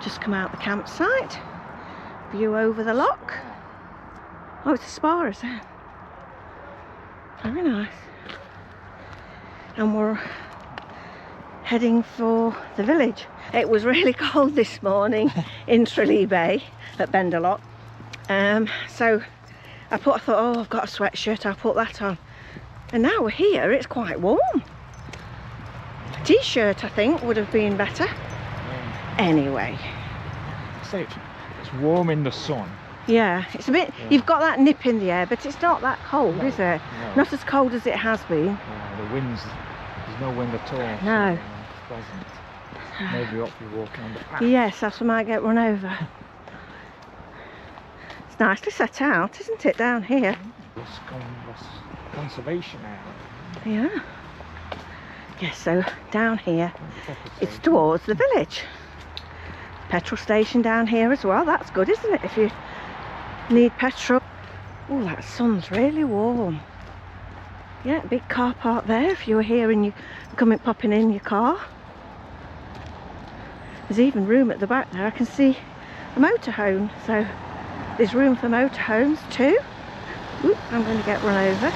Just come out the campsite. View over the loch. Oh, it's a spa, is it? Very nice. And we're heading for the village. It was really cold this morning in Tralee Bay at Benderloch. So I thought, oh, I've got a sweatshirt, I'll put that on. And now we're here, it's quite warm. A t-shirt, I think, would have been better. Anyway. So it's warm in the sun. Yeah, it's a bit, you've got that nip in the air, but it's not that cold, is it? No. Not as cold as it has been. The wind's, there's no wind at all. No. So, it's pleasant. Maybe up you walking on the path. Yes, that's when I might get run over. It's nicely set out, isn't it, down here? Luss conservation area. Yeah. Yes, so down here, it's towards the village. Petrol station down here as well. That's good, isn't it, if you need petrol. Oh, that sun's really warm. Yeah, big car park there if you were here and you popping in your car. There's even room at the back there. I can see a motorhome, so there's room for motorhomes too. Oop, I'm going to get run over.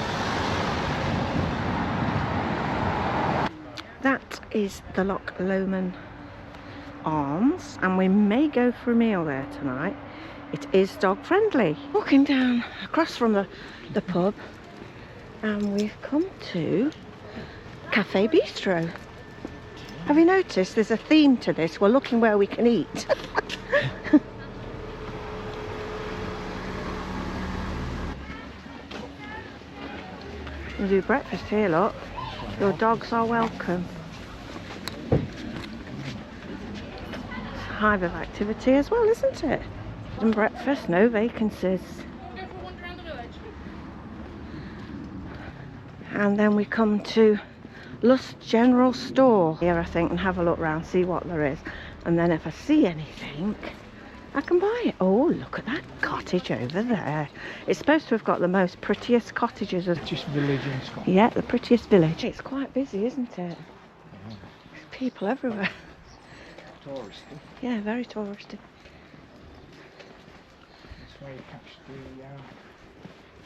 That is the Loch Lomond Arms, and we may go for a meal there tonight. It is dog friendly. Walking down across from the pub, and we've come to Cafe Bistro. Have you noticed there's a theme to this? We're looking where we can eat. We'll do breakfast here, look. Your dogs are welcome. Hive of activity as well, isn't it? And breakfast, no vacancies. And then we come to Luss General Store here, I think, and have a look round, see what there is. And then if I see anything, I can buy it. Oh, look at that cottage over there. It's supposed to have got the most prettiest cottages. Prettiest village in Scotland. Yeah, the prettiest village. It's quite busy, isn't it? Yeah. There's people everywhere. Touristy. Yeah, very touristy. That's where you catch the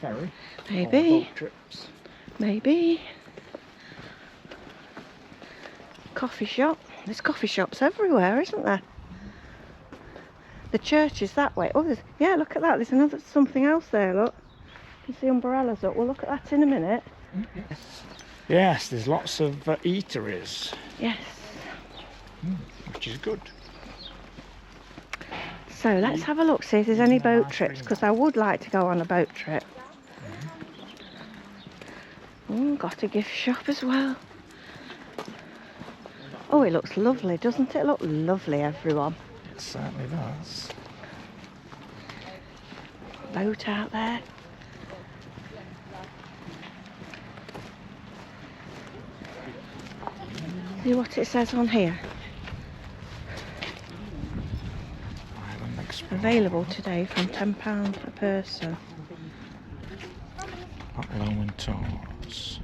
ferry. Maybe. Or boat trips. Maybe. Coffee shop. There's coffee shops everywhere, isn't there? The church is that way. Oh, yeah, look at that. There's something else there, look. You can see umbrellas up. We'll look at that in a minute. Yes, there's lots of eateries. Yes. Which is good. So let's have a look, see if there's any boat trips, because I would like to go on a boat trip. Got a gift shop as well. Oh, it looks lovely, doesn't it? Look lovely, everyone. It certainly does. Boat out there. See what it says on here. Available today from £10 per person. Loch Lomond tours.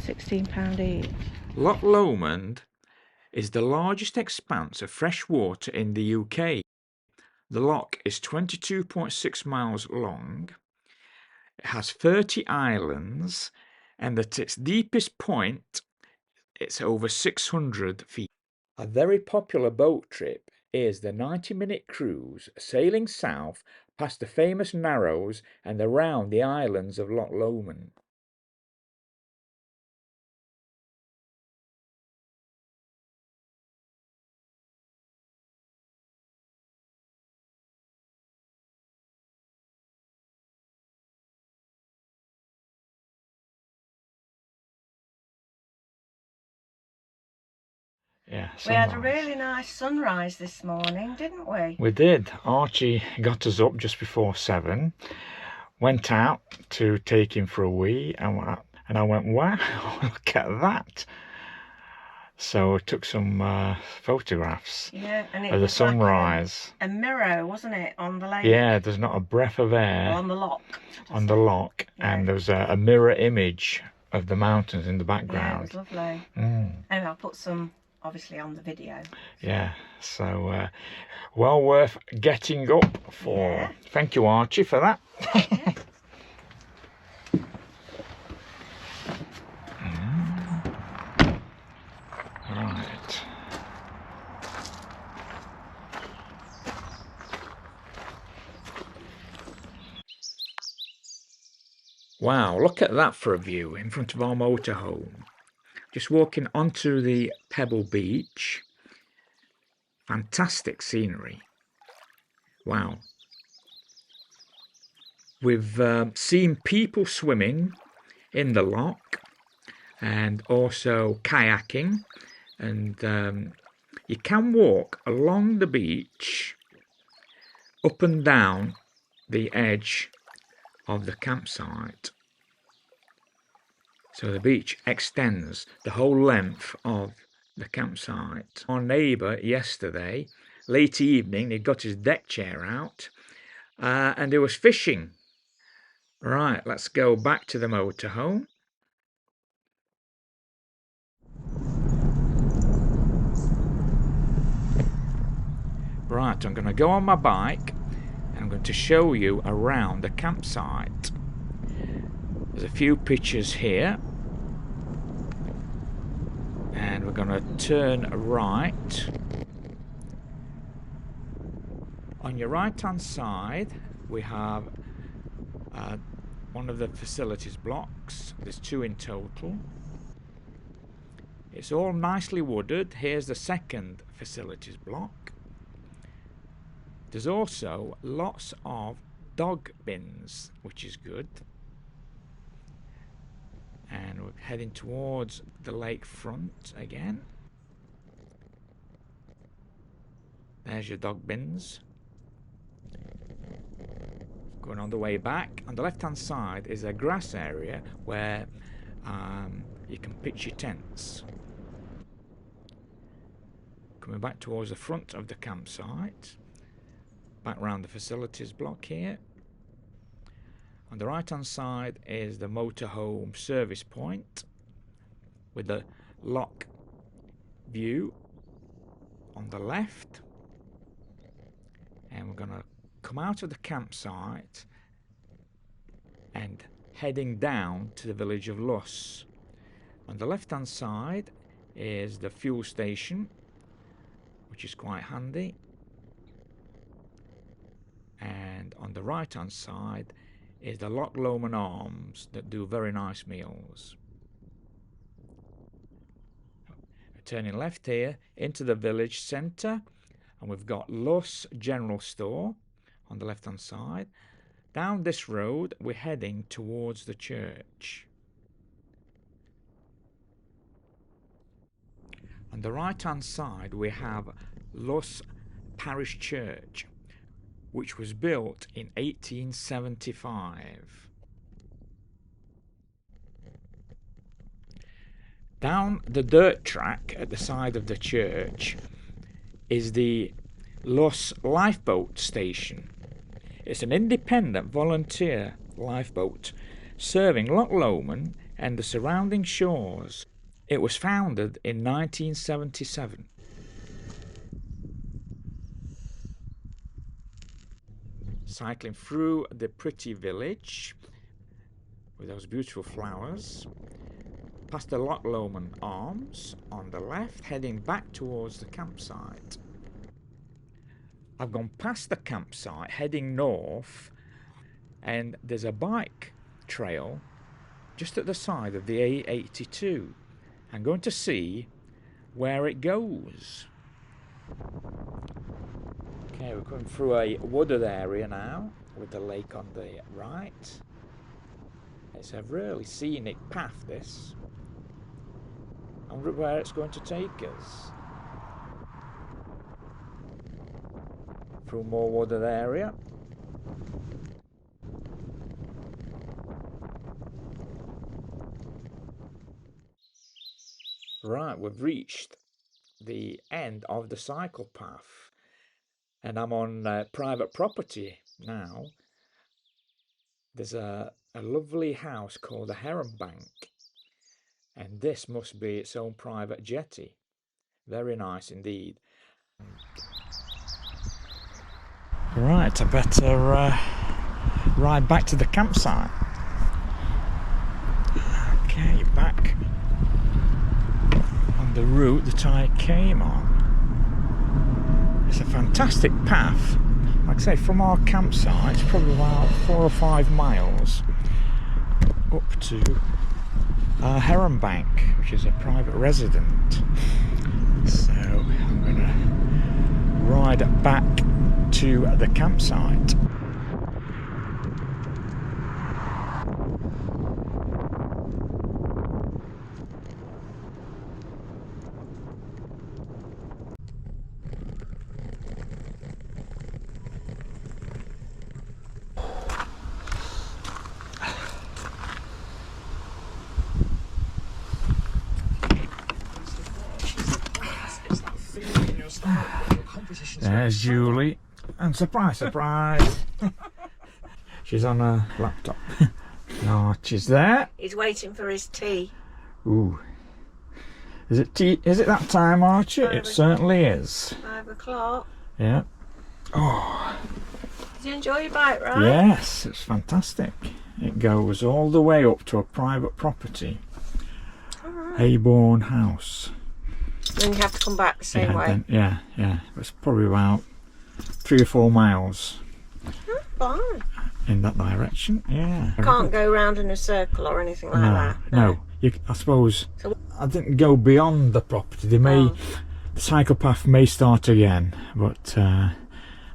£16 each. Loch Lomond is the largest expanse of fresh water in the UK. The loch is 22.6 miles long. It has 30 islands, and at its deepest point, it's over 600 feet. A very popular boat trip is the 90-minute cruise sailing south past the famous Narrows and around the islands of Loch Lomond. Yeah, We had a sunrise. really nice sunrise this morning, didn't we? We did. Archie got us up just before 7. Went out to take him for a wee, and I went, wow, look at that. So I took some photographs Yeah, and it of the was like sunrise. a mirror, wasn't it, on the lake? Yeah, there's not a breath of air Or on the loch. on the loch, Yeah. and there was a mirror image of the mountains in the Yeah, it background. was lovely. Mm. And I'll put some obviously on the video. Yeah, so well worth getting up for. Yeah. Thank you, Archie, for that. Yeah. Right. Wow, look at that for a view in front of our motorhome. Just walking onto the pebble beach. Fantastic scenery. Wow. We've seen people swimming in the loch and also kayaking, and you can walk along the beach up and down the edge of the campsite. So the beach extends the whole length of the campsite. Our neighbour yesterday, late evening, he got his deck chair out and he was fishing. Right, let's go back to the motorhome. Right, I'm going to go on my bike and I'm going to show you around the campsite. There's a few pictures here. And we're going to turn right. On your right hand side we have one of the facilities blocks. There's 2 in total. It's all nicely wooded. Here's the second facilities block. There's also lots of dog bins, which is good. And we're heading towards the lakefront again. There's your dog bins. Going on the way back. On the left hand side is a grass area where you can pitch your tents. Coming back towards the front of the campsite. Back round the facilities block here. On the right hand side is the motorhome service point with the loch view on the left. And we're going to come out of the campsite and heading down to the village of Luss. On the left hand side is the fuel station, which is quite handy. And on the right hand side is the Loch Lomond Arms that do very nice meals. We're turning left here into the village centre, and we've got Luss General Store on the left hand side. Down this road we're heading towards the church. On the right hand side we have Luss Parish Church, which was built in 1875. Down the dirt track at the side of the church is the Luss lifeboat station. It's an independent volunteer lifeboat serving Loch Lomond and the surrounding shores. It was founded in 1977. Cycling through the pretty village with those beautiful flowers, past the Loch Lomond Arms on the left, heading back towards the campsite. I've gone past the campsite, heading north, and there's a bike trail just at the side of the A82. I'm going to see where it goes. Okay, we're going through a wooded area now with the lake on the right. It's a really scenic path, this. I wonder where it's going to take us. Through more wooded area. Right, we've reached the end of the cycle path, and I'm on private property now. There's a lovely house called the Heron Bank, and this must be its own private jetty. Very nice indeed. Right, I better ride back to the campsite. Okay, back on the route that I came on. It's a fantastic path. Like I say, from our campsite, it's probably about 4 or 5 miles up to Heron Bank, which is a private resident. So I'm going to ride back to the campsite. There's Julie, and surprise, surprise, she's on her laptop. Archie's there. He's waiting for his tea. Ooh, is it tea? Is it that time, Archie? It certainly is. 5 o'clock. Yeah. Oh. Did you enjoy your bike ride? Yes, it's fantastic. It goes all the way up to a private property, Haybourne House. Then you have to come back the same way. Yeah. It's probably about 3 or 4 miles Fine. in that direction. Yeah. Can't go round in a circle or anything like that. No. I suppose So- I didn't go beyond the property. They may, the cycle path may start again, but I'd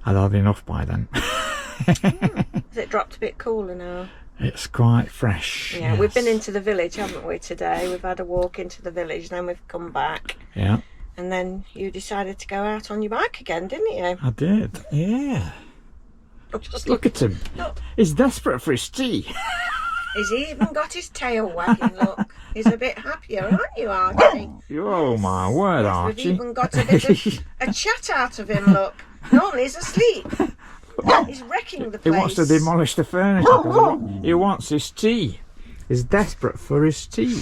had enough by then. Has it dropped a bit cooler now? It's quite fresh. Yeah, yes. we've been into the village, haven't we, today? We've had a walk into the village, then we've come back. Yeah. And then you decided to go out on your bike again, didn't you? I did. Yeah. Just Look at him. Look. He's desperate for his tea. He's even got his tail wagging, look. He's a bit happier, aren't you, Archie? Oh my word, We've Archie. even got a bit of a chat out of him, look. Normally he's asleep. He's wrecking the place. He wants to demolish the furniture because he wants his tea. He's desperate for his tea.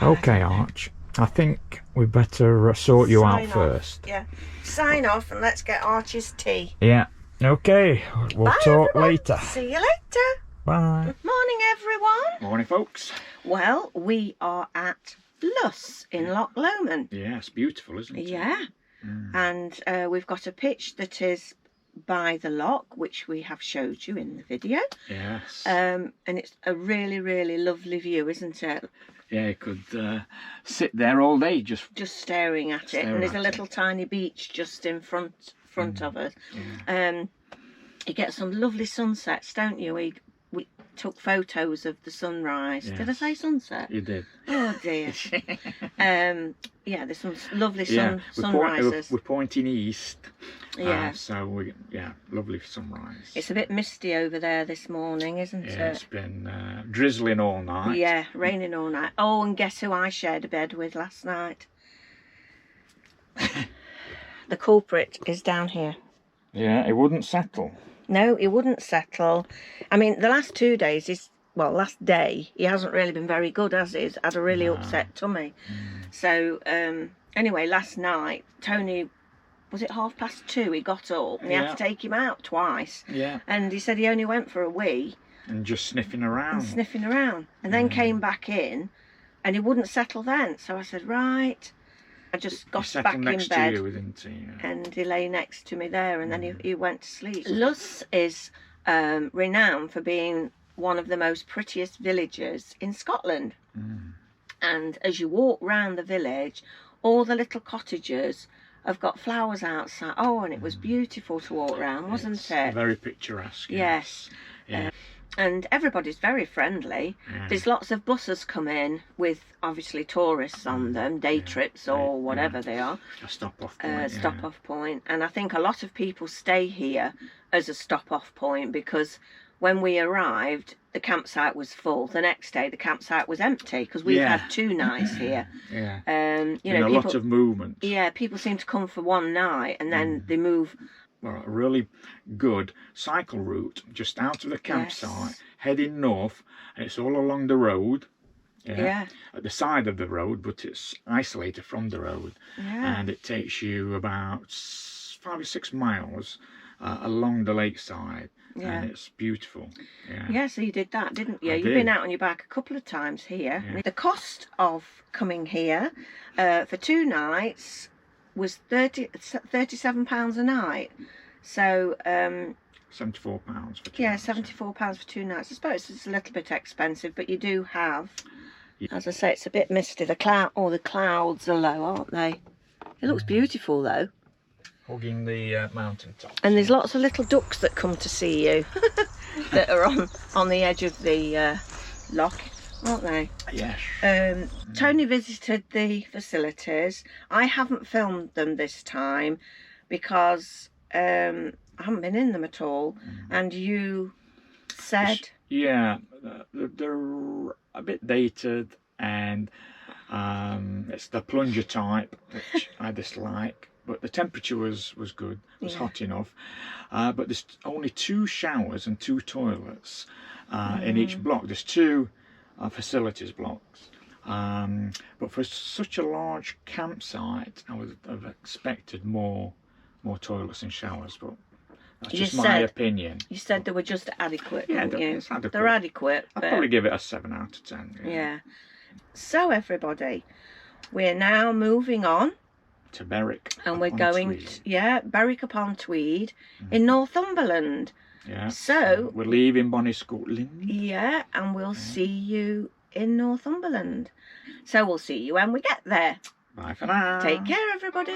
Okay, Arch. I think we better sort you out Sign off. first. Yeah. Sign off and let's get Archie's tea. Yeah. Okay. We'll Bye, talk everyone. later. See you later. Bye. Morning, everyone. Morning, folks. Well, we are at Luss in Loch Lomond. Yes, beautiful, isn't it? Yeah. And we've got a pitch that is by the loch, which we have showed you in the video. Yes. And it's a really, really lovely view, isn't it? Yeah, you could sit there all day just Staring at it. Staring And there's a at little tiny beach just in front of us. You get some lovely sunsets, don't you? We took photos of the sunrise. Yes. Did I say sunset? You did. Oh dear. Yeah, there's some lovely sunrises. We're pointing east. Yeah. Lovely sunrise. It's a bit misty over there this morning, isn't Yeah, it? it's been drizzling all night. Yeah, raining all night. Oh, and guess who I shared a bed with last night? The culprit is down here. Yeah, it wouldn't settle. No, he wouldn't settle. I mean, the last 2 days, last day, he hasn't really been very good, has he? He's had a really upset tummy. So, anyway, last night, Tony, was it 2:30? He got up and he had to take him out twice. Yeah. And he said he only went for a wee. And just sniffing around. And then came back in and he wouldn't settle then. So I said, right. I just got back in next bed. to you, didn't he? And he lay next to me there, and then he went to sleep. Luss is renowned for being one of the most prettiest villages in Scotland. And as you walk round the village, all the little cottages have got flowers outside. Oh, and it was beautiful to walk round, wasn't it? Very picturesque. Yes. Yeah. And everybody's very friendly. Yeah. There's lots of buses come in with obviously tourists on them, day trips or whatever they are. A stop-off point. Stop-off point. And I think a lot of people stay here as a stop-off point because when we arrived, the campsite was full. The next day, the campsite was empty because we've had 2 nights here. Yeah. You know, a lot of movement. Yeah, people seem to come for one night and then they move. Well, a really good cycle route just out of the campsite, heading north, and it's all along the road. Yeah. At the side of the road, but it's isolated from the road. Yeah. And it takes you about 5 or 6 miles along the lakeside. Yeah. And it's beautiful. Yeah. Yeah, so you did that, didn't you? I You've did. been out on your bike a couple of times here. Yeah. The cost of coming here for 2 nights was £37 a night. So £74 for 2 yeah, nights. £74 for 2 nights. I suppose it's a little bit expensive, but you do have, Yeah. as I say, it's a bit misty. The clouds are low, aren't they? It looks beautiful though. Hugging the mountain tops. And there's lots of little ducks that come to see you that are on the edge of the loch, aren't they? Yes. Tony visited the facilities. I haven't filmed them this time because I haven't been in them at all. And you said... Yeah, they're a bit dated, and it's the plunger type, which I dislike. But the temperature was good, it was hot enough. But there's only 2 showers and 2 toilets in each block. There's 2 facilities blocks. But for such a large campsite, I would have expected more toilets and showers. But that's just my opinion. You said they were just adequate, Yeah, didn't you? it's adequate. They're adequate. I'd probably give it a 7 out of 10. Yeah. So everybody, we're now moving on. To Berwick. And we're going to, Berwick upon Tweed in Northumberland. Yeah. So we're leaving Bonnie, Scotland. Yeah, and we'll see you in Northumberland. So we'll see you when we get there. Bye for now. Take care, everybody.